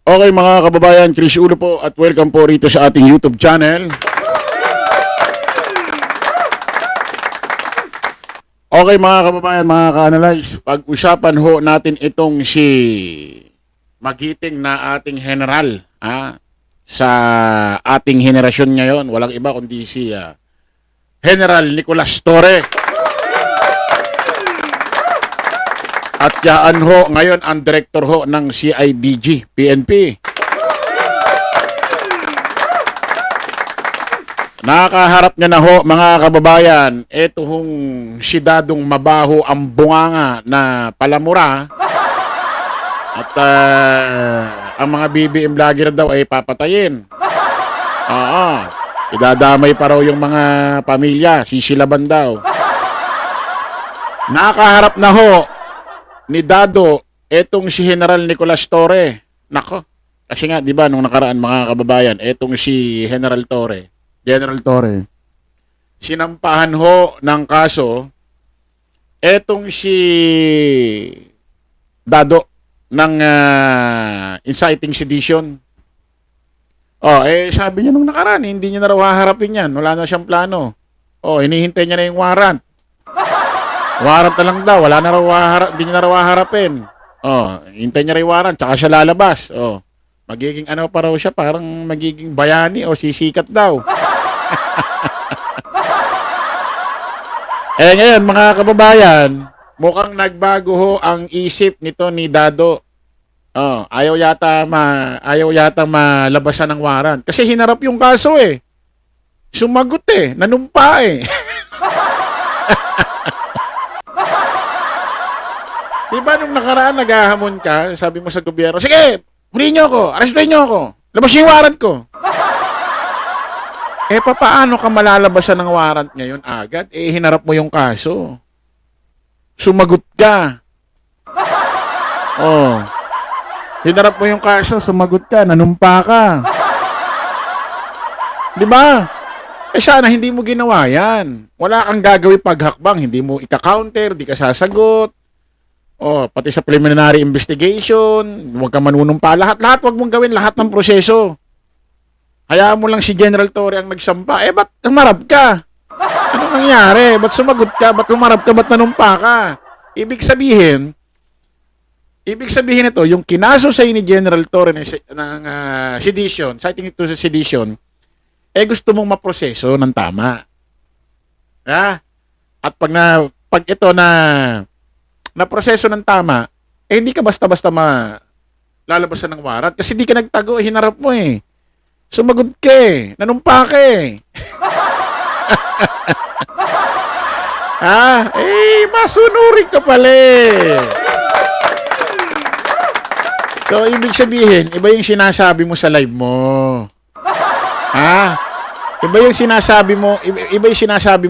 Okay mga kababayan, Chris Ulo po at welcome po rito sa ating YouTube channel. Okay mga kababayan, mga ka-analyze, pag-usapan ho natin itong si magiting na ating general sa ating henerasyon ngayon. Walang iba kundi si General Nicolas Torre. At yaan ho, ngayon ang director ho ng CIDG, PNP. Nakaharap niya na ho, mga kababayan, eto hong si Dadong mabaho ang bunganga na palamura. At ang mga BBM vlogger daw ay papatayin. Idadamay pa raw yung mga pamilya, sisilaban daw. Nakaharap na ho ni Dado, etong si General Nicolas Torre. Nako, kasi nga, di ba, nung nakaraan mga kababayan, etong si General Torre, sinampahan ho ng kaso, etong si Dado ng inciting sedition. Sabi niya nung nakaraan, hindi niya na raw haharapin yan. Wala na siyang plano. Hinihintay niya na yung warrant. Warrant na lang daw, wala na raw hindi niya na raw haharapin. Hintay niya raw yung warrant, tsaka siya lalabas. Magiging ano pa raw siya, parang magiging bayani o sisikat daw. Ngayon mga kababayan, mukhang nagbago ho ang isip nito ni Dado. Ayaw yata malabasan ng warrant. Kasi hinarap yung kaso eh. Sumagot eh, nanumpa eh. Diba nung nakaraan naghahamon ka, sabi mo sa gobyerno, sige, huliin niyo ako, arrestuin niyo ako, labas yung warrant ko. Paano ka malalabasan ng warrant ngayon agad? Hinarap mo yung kaso. Sumagot ka. Hinarap mo yung kaso, sumagot ka, nanumpa ka. Diba? Sana hindi mo ginawa yan. Wala kang gagawin paghakbang, hindi mo ika-counter, di ka sasagot. Pati sa preliminary investigation, huwag ka manunumpa. Lahat huwag mong gawin lahat ng proseso. Hayaan mo lang si General Torre ang nagsampa. Ba't humarap ka? Ano nangyari? Ba't sumagot ka? Ba't humarap ka? Ba't nanumpa ka? Ibig sabihin ito, yung kinaso sa ni General Torre ng sedition, citing ito sa sedition, gusto mong maproseso ng tama. At pag ito na proseso ng tama, hindi ka basta-basta lalabasan ng warrant kasi di ka nagtago, hinarap mo eh. Sumagot ka eh, nanumpa ka eh. Masunurin ka pala eh. So, ibig sabihin, iba yung sinasabi mo sa live mo. Iba yung sinasabi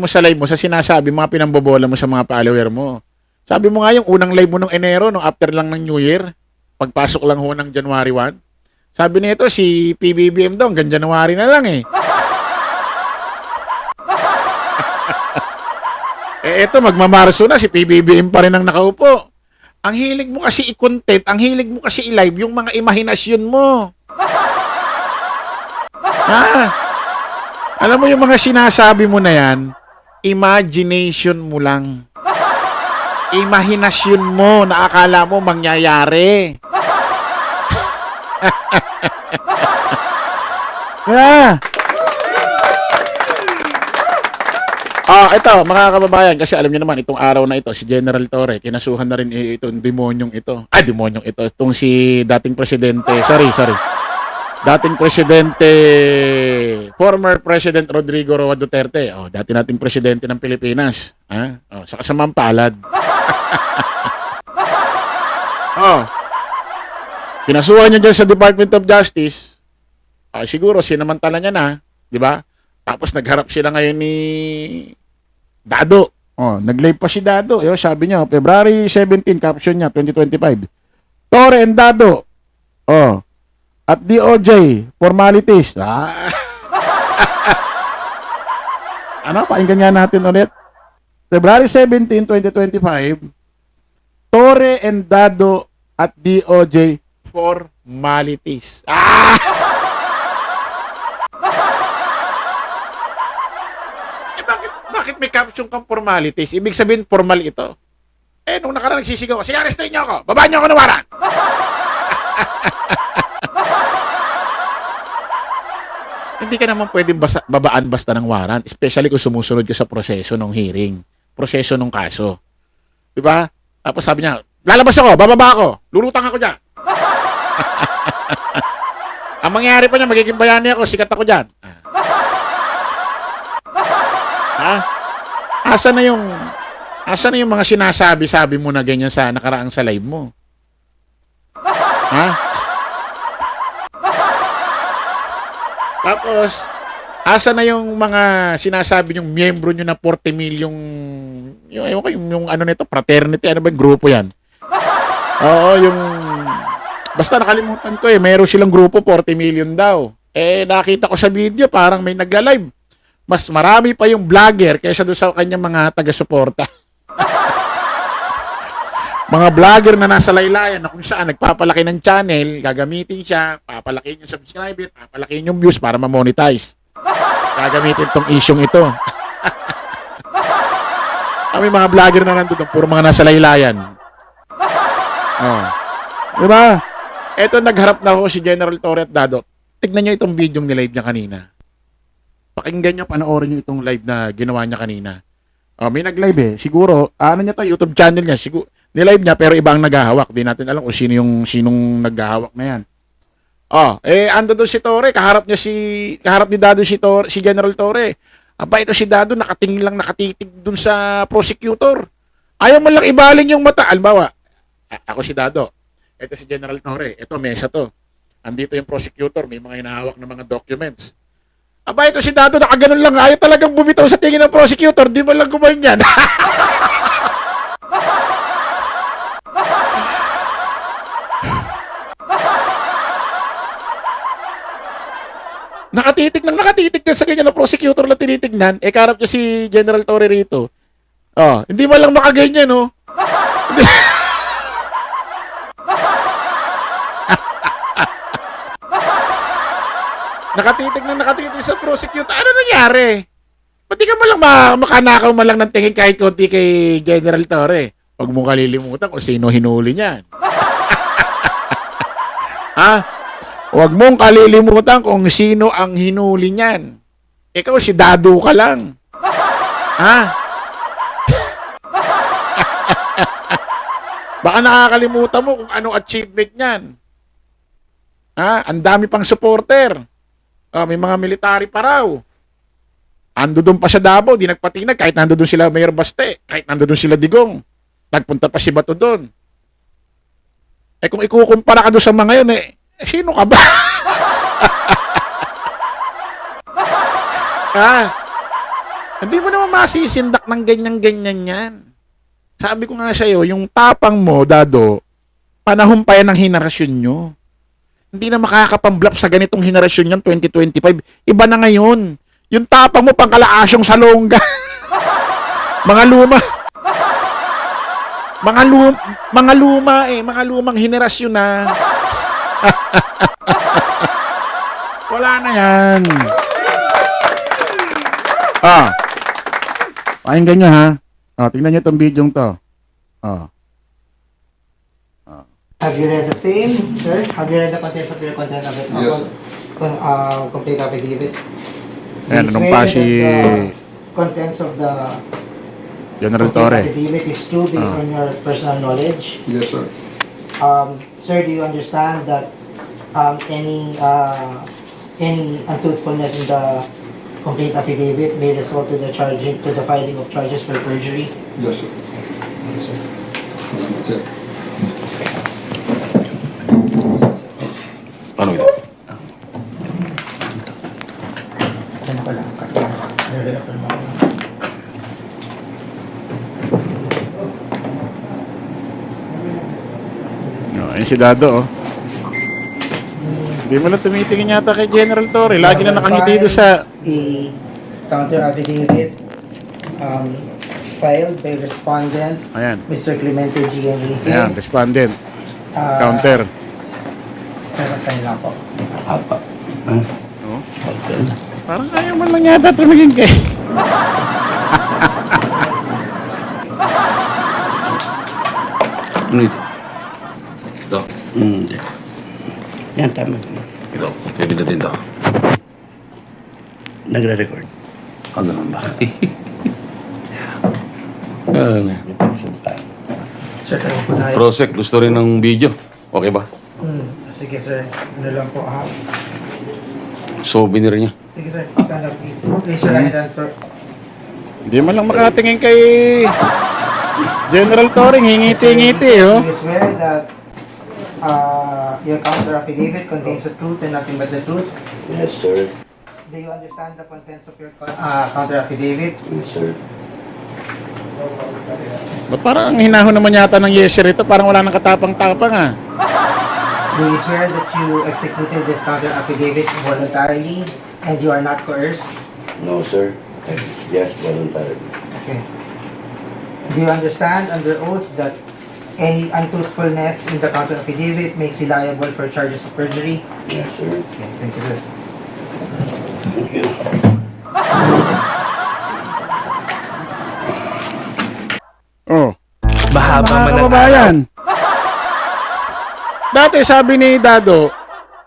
mo sa live mo sa sinasabi mga pinambobola mo sa mga follower mo. Sabi mo nga yung unang live mo nung Enero, no, after lang ng New Year, pagpasok lang ho ng January 1. Sabi nito si PBBM daw, hanggang January na lang eh. Eto, magmamarso na, si PBBM pa rin ang nakaupo. Ang hilig mo kasi i-content, ang hilig mo kasi i-live yung mga imahinasyon mo. Alam mo yung mga sinasabi mo na yan, imagination mo lang. Imahinasyon mo na akala mo mangyayari. Ito mga kababayan, kasi alam niyo naman itong araw na ito si General Torre, kinasuhan na rin itong demonyong ito. Itong si dating presidente. Sorry. Dating presidente, former President Rodrigo Roa Duterte. Dati nating presidente ng Pilipinas. Sa kasamang palad. Kinasuhan niya dyan sa Department of Justice. Siguro sinamantala niya na, di ba? Tapos nagharap sila ngayon ni Dado. Nag-live pa si Dado. Sabi niya, February 17, caption niya, 2025. Torre and Dado. At DOJ, formalities. Pakinggan nga natin ulit. February 17, 2025, Torre and Dado at DOJ formalities. Ah! Bakit may caption kang formalities? Ibig sabihin, formal ito. Nung nakaraan nagsisigaw, sige, arrestin niyo ako. Babaan niyo ako ng warrant. Hindi ka naman pwede babaan basta ng warrant, especially kung sumusunod ka sa proseso ng hearing, proseso ng kaso. Diba? Tapos sabi niya, lalabas ako, bababa ako, lulutang ako dyan. Ang mangyayari pa niya, magiging bayani ako, sikat ako dyan. Ha? Asa na yung mga sinasabi-sabi mo na ganyan sa nakaraang sa live mo? Ha? Tapos, asa na yung mga sinasabi yung miyembro nyo na 40 million yung ano nito, fraternity, ano ba yung grupo yan? Oo, basta nakalimutan ko mayroon silang grupo, 40 million daw. Nakita ko sa video, parang may nagla-live. Mas marami pa yung vlogger kaysa doon sa kanyang mga taga-suporta. Mga vlogger na nasa laylayan na kung saan nagpapalaki ng channel, gagamitin siya, papalakihin yung subscriber, papalakihin yung views para ma-monetize. Gagamitin tong isyong ito. May mga vlogger na nandun, puro mga nasa laylayan. Oh. Diba? Eto, nagharap na ako si General Torre at Dado. Tignan nyo itong video nilive niya kanina. Pakinggan nyo, panoorin nyo itong live na ginawa niya kanina. May nag-live Siguro, ano niya to, YouTube channel niya. Siguro, nilive niya pero ibang naghahawak. Di natin alam kung sinong naghahawak na yan. Ando doon si Torre, kaharap ni Dado si General Torre. Aba, ito si Dado nakatingin lang, nakatitig doon sa prosecutor. Ayaw mo lang ibaling yung mata. Albawa, ako si Dado. Ito si General Torre. Ito, mesa to. Andito yung prosecutor, may mga hinahawak na mga documents. Aba, ito si Dado nakaganon lang. Ayaw talagang bumitaw sa tingin ng prosecutor. Di mo lang gumayon yan. Nakatitig na sa kanya ng prosecutor na tinitignan, karap niya si General Torre rito. Hindi mo lang makaganyan, no? nakatitig sa prosecutor. Ano nangyari? Ba't di ka malang makanakaw man lang ng tingin kahit konti kay General Torre? Huwag mo kalilimutan kung sino hinuli niyan. Ha? Huwag mong kalilimutan kung sino ang hinuli niyan. Ikaw si Dado ka lang. Ha? Baka nakakalimutan mo kung anong achievement niyan. Ha? Ang dami pang supporter. May mga military pa raw. Ando doon pa sa Davao, di nagpatinag kahit nando doon sila Mayor Baste, kahit nando doon sila Digong. Nagpunta pa si Bato doon. Kung ikukumpara ka doon sa mga yun, sino ka ba? Hindi mo naman masisindak ng ganyan-ganyan yan. Sabi ko nga sa'yo, yung tapang mo, Dado, panahon pa yan ng henerasyon nyo. Hindi na makakapamblap sa ganitong henerasyon yan, 2025. Iba na ngayon. Yung tapang mo, pangkalaasyong salongga. Mga lumang henerasyon na. Wala na yan. Pakinggan nyo ha. Tingnan nyo itong video to. Have you read the same, sir? Have you read the contents of your content of it? Yes, sir. Complete affidavit? Ayan, We anong swear pa that si the contents of the General complete Torre? affidavit is true based on your personal knowledge. Yes, sir. Sir, do you understand that any untruthfulness in the complete affidavit may result to the filing of charges for perjury? Yes, sir. Yes, sir. That's it. Ano ito? Ano ko lang kasi nire-refer mo ako. Ayun si Dado, Hindi mo na tumitingin yata kay General Torre. Lagi na nakangiti doon sa... A counter affidavit filed by respondent Ayan. Mr. Clemente G. Enrique. Ayan, respondent. Uh, Counter. Pero sign lang po. Apa. Oh. Okay. Parang ayaw man lang yata tumingin kay. Ano ito? Ito. Hindi. Yan, tama. Ito. Kaya din to. Nagre-record. Ah, ganun ba? Ano? Ito, sumpa. Sir, kaya po tayo. Prosec, gusto rin ng video. Okay ba? Sige sir, ano lang po ha. Souvenir niya. Sige sir, stand up please. Please your right hand for... Hindi man lang makatingin kay General Toring, hingiti-ngiti, oh. You swear that your counter affidavit contains the truth and nothing but the truth? Yes, sir. Do you understand the contents of your counter affidavit? Yes, sir. Ba't parang ang hinahon naman yata ng yes sir ito, parang wala nang katapang-tapang, ah. Do you swear that you executed this counter affidavit voluntarily and you are not coerced? No, sir. Yes, voluntarily. Okay. Do you understand under oath that any untruthfulness in the counter affidavit makes you liable for charges of perjury? Yes, sir. Okay, thank you, sir. Thank you. Oh. Mahaba Mga man ang kababayan. Dati sabi ni Dado,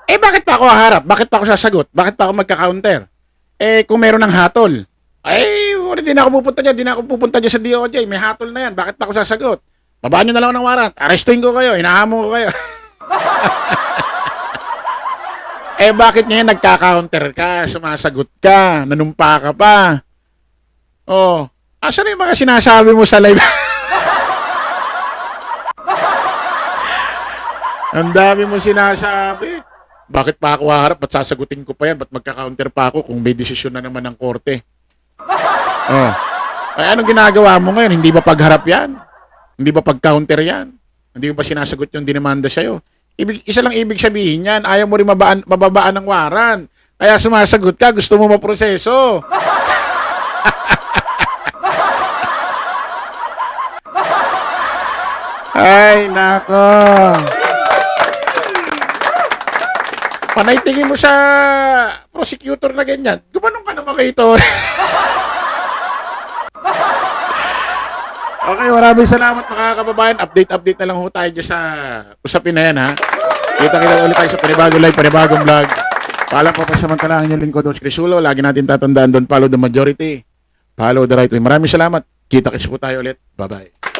bakit pa ako haharap? Bakit pa ako sasagot? Bakit pa ako magka-counter? Kung meron ng hatol, wala din ako pupunta dyan. Di na ako pupunta dyan sa DOJ. May hatol na yan. Bakit pa ako sasagot? Babaan nyo na lang ng warrant. Arrestuin ko kayo. Inahamon ko kayo. Bakit ngayon nagka-counter ka? Sumasagot ka? Nanumpa ka pa? Oh, asan yung mga sinasabi mo sa live? Ang dami mo sinasabi. Bakit pa ako haharap? Ba't sasagutin ko pa yan? Ba't magka-counter pa ako kung may desisyon na naman ng korte? Oh. Anong ginagawa mo ngayon? Hindi ba pagharap yan? Hindi ba pag-counter yan? Hindi mo ba sinasagot yung dinimanda sa'yo? Isa lang ibig sabihin yan. Ayaw mo rin mababaan ng waran. Kaya sumasagot ka. Gusto mo maproseso. Ay, nako. Panay tingin mo sa prosecutor na ganyan. Gumanong ka naman kay Tony. Okay, maraming salamat mga kababayan. Update na lang ho tayo dyan sa usapin na yan, ha. Kita ulit tayo sa panibagong live, panibagong vlog. Paalam po pa samantalahan yung lingkod, Dos Crisulo. Lagi natin tatandaan doon, follow the majority. Follow the right way. Maraming salamat. Kita-kits po tayo ulit. Bye-bye.